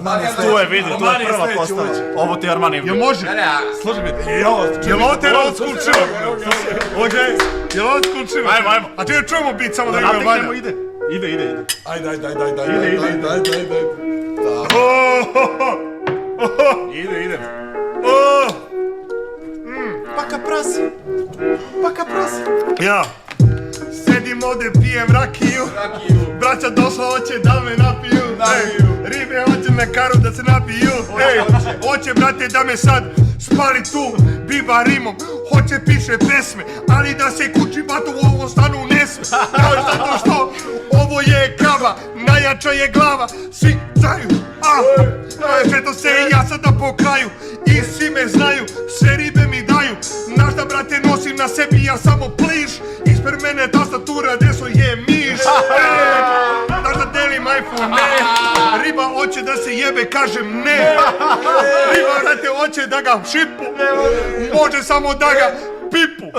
Armani Tu je, vidi, tu je prva postava. Ovo ti je Armani. Jel može? Služi biti. Jel ovo te old school chill? Jel old school chill? Ajmo. A ti ne čujemo bit samo da imaju valja. Ide. Ajde. Ide. Paka prasi. Ja. Sedim ovdje, pijem rakiju. Braća došla, hoće da me napiju. Ribe hoće me karu da se napiju. Hoće brate da me sad spali tu biba rimom. Hoće piše pesme, ali da se kući batu u ovom stanu ne sme. Zato što ovo je kava, najjača je glava. Svi znaju, Četo se i ja sada po kraju. I svi me znaju, sve ribe mi daju. Znaš da brate nosim na sebi, ja samo pliš. Ispred mene tastatura, desno je miš. Znaš da delim iPhone, ne. Riba hoće da se jebe, kažem ne. Riba brate hoće da ga šipu. Može samo da ga pipu.